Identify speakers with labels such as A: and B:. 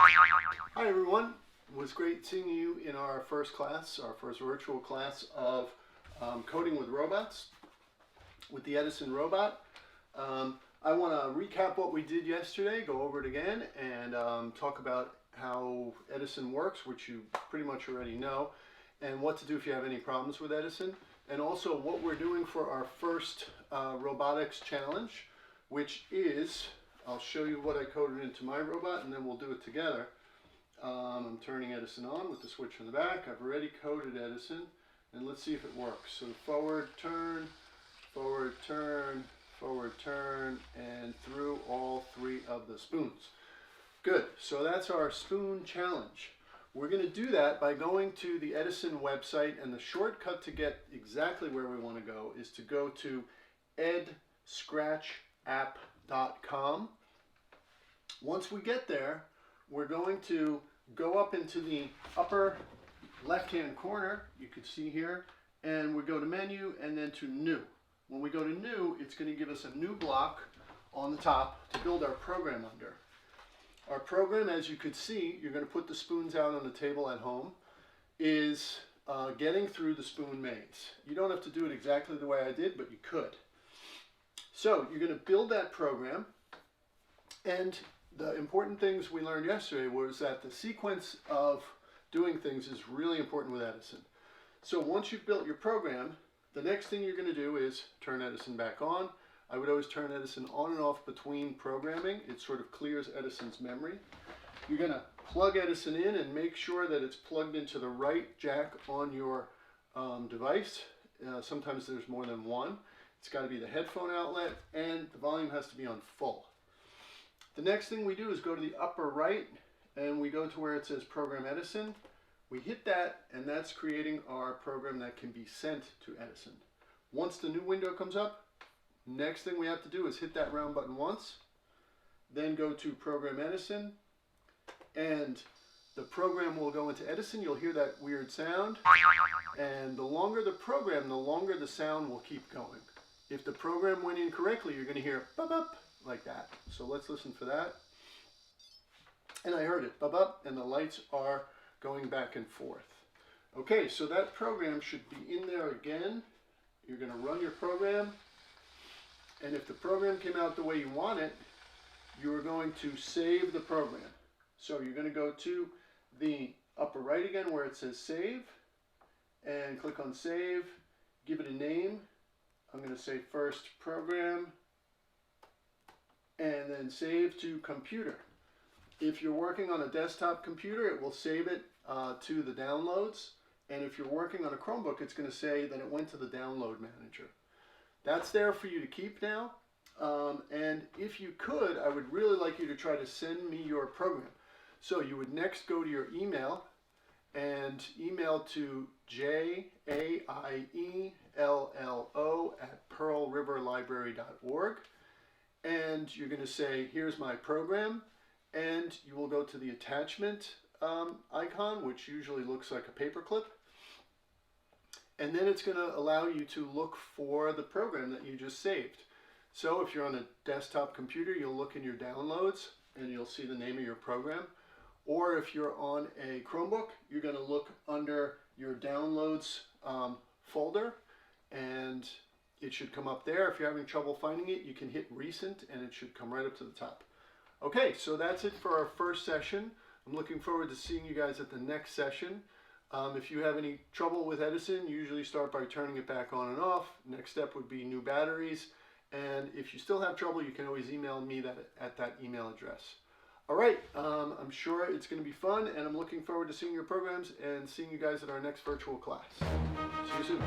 A: Hi everyone, it was great seeing you in our first class, our first virtual class of coding with robots, with the Edison robot. I want to recap what we did yesterday, go over it again, and talk about how Edison works, which you pretty much already know, and what to do if you have any problems with Edison, and also what we're doing for our first robotics challenge, which is, I'll show you what I coded into my robot and then we'll do it together. I'm turning Edison on with the switch on the back. I've already coded Edison, and let's see if it works. So forward turn, forward turn, forward turn, and through all three of the spoons. Good, so that's our spoon challenge. We're going to do that by going to the Edison website, and the shortcut to get exactly where we want to go is to go to edscratchapp.com. Once we get there, we're going to go up into the upper left-hand corner, you can see here, and we go to menu and then to new. When we go to new, it's going to give us a new block on the top to build our program under. Our program, as you could see, you're going to put the spoons out on the table at home, is getting through the spoon maze. You don't have to do it exactly the way I did, but you could. So you're going to build that program, and the important things we learned yesterday was that the sequence of doing things is really important with Edison. So once you've built your program, the next thing you're going to do is turn Edison back on. I would always turn Edison on and off between programming. It sort of clears Edison's memory. You're going to plug Edison in and make sure that it's plugged into the right jack on your device. Sometimes there's more than one. It's got to be the headphone outlet, and the volume has to be on full. The next thing we do is go to the upper right, and we go to where it says Program Edison. We hit that, and that's creating our program that can be sent to Edison. Once the new window comes up, next thing we have to do is hit that round button once, then go to Program Edison, and the program will go into Edison. You'll hear that weird sound, and the longer the program, the longer the sound will keep going. If the program went in correctly, you're going to hear bop bop like that. So let's listen for that. And I heard it, bop bop, and the lights are going back and forth. Okay, so that program should be in there again. You're going to run your program, and if the program came out the way you want it, you are going to save the program. So you're going to go to the upper right again where it says save, and click on save, give it a name. I'm going to say first program, and then save to computer. If you're working on a desktop computer, it will save it to the downloads, and if you're working on a Chromebook, it's going to say that it went to the download manager. That's there for you to keep now, and if you could, I would really like you to try to send me your program. So you would next go to your email and email to jaillo@pearlriverlibrary.org, and you're going to say, here's my program, and you will go to the attachment icon, which usually looks like a paperclip, and then it's going to allow you to look for the program that you just saved. So if you're on a desktop computer, you'll look in your downloads and you'll see the name of your program. Or if you're on a Chromebook, you're going to look under your downloads folder, and it should come up there. If you're having trouble finding it, you can hit recent and it should come right up to the top. Okay, so that's it for our first session. I'm looking forward to seeing you guys at the next session. If you have any trouble with Edison, you usually start by turning it back on and off. Next step would be new batteries. And if you still have trouble, you can always email me at that email address. All right, I'm sure it's going to be fun, and I'm looking forward to seeing your programs and seeing you guys at our next virtual class. See you soon.